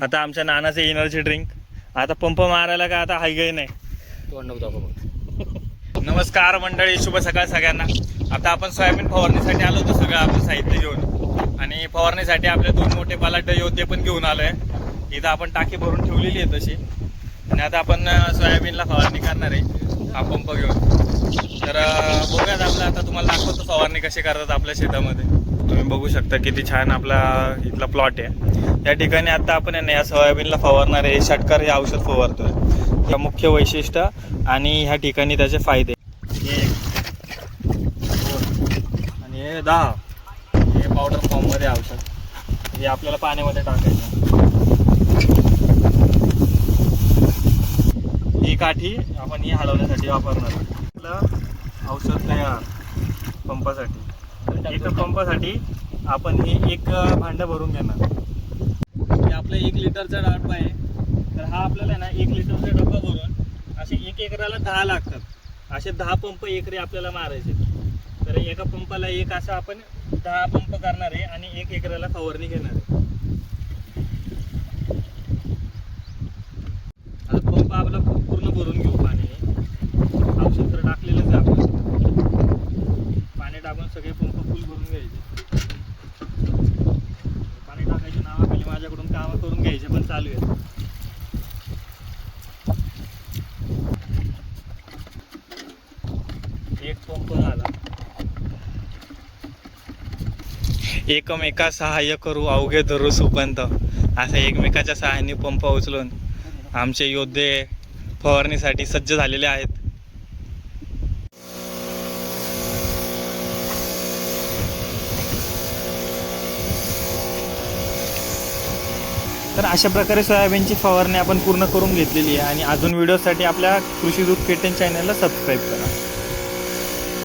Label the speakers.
Speaker 1: आता आमच्या नानाचे energy drink. आता पंप मारायला का आता हाय नाही. नमस्कार मंडळी, शुभ सकाळ सगळ्यांना. आता आपण सोयाबीन फवारणीसाठी आलो होतो, सगळं आपलं साहित्य घेऊन. आणि फवारणीसाठी आपले 2 मोठे बलाढ्य योद्धे पण घेऊन आलोय. इथं आपण टाकी भरून ठेवलेली आहे तशी. आणि आता आपण सोयाबीनला फवारणी करणार आहे हा पंप घेऊन. तर बघूयात आपलं, आता तुम्हाला दाखवतो फवारणी कशी करतात आपल्या शेतामध्ये. तुम्ही बघू शकता किती छान आपला इथला प्लॉट आहे. या ठिकाणी आता आपण या सोयाबीनला फवारणार आहे. षटकार हे औषध फवारतोय. हे मुख्य वैशिष्ट्य आणि ह्या ठिकाणी त्याचे फायदे. 1 2 आणि हे 10. हे पावडर फॉर्ममध्ये औषध. हे आपल्याला पाण्यामध्ये टाकायचं. ही काठी आपण ही हलवण्यासाठी वापरणार. आपलं औषध तयार पंपासाठी. एका पंपासाठी आपण हे 1 भांडं भरून घेणार. हे आपलं 1 लिटरचा डब्बा आहे. तर हा आपल्याला ना 1 लिटरचा डब्बा भरून असे 1 एकराला 10 लागतात. असे 10 पंप एकरी आपल्याला मारायचे. तर एका पंपाला एक असं आपण 10 पंप करणार आहे आणि 1 एकराला फवारणी घेणार आहे. आता पंप आपला पूर्ण भरून घेऊ पाणी. औषध तर टाकलेलंच आहे आपण. पाणी टाकून सगळे पंप फुल भरून घ्यायचे. पाणी टाकायच्या नावाखाली माझ्याकडून कामं करून घ्यायचे पण चालू आहे. एक पंप झाला. एकमेका सहाय्य करू अवघे धरू सुपंत. असं एकमेकाच्या सहाय्याने पंप उचलून आमचे योद्धे फवारणीसाठी सज्ज झालेले आहेत. तर अशा प्रकारे सोयाबीनची फवारणी आपण पूर्ण करून घेतलेली आहे. आणि अजून व्हिडिओसाठी आपल्या कृषी दूत केटन चॅनलला सबस्क्राईब करा.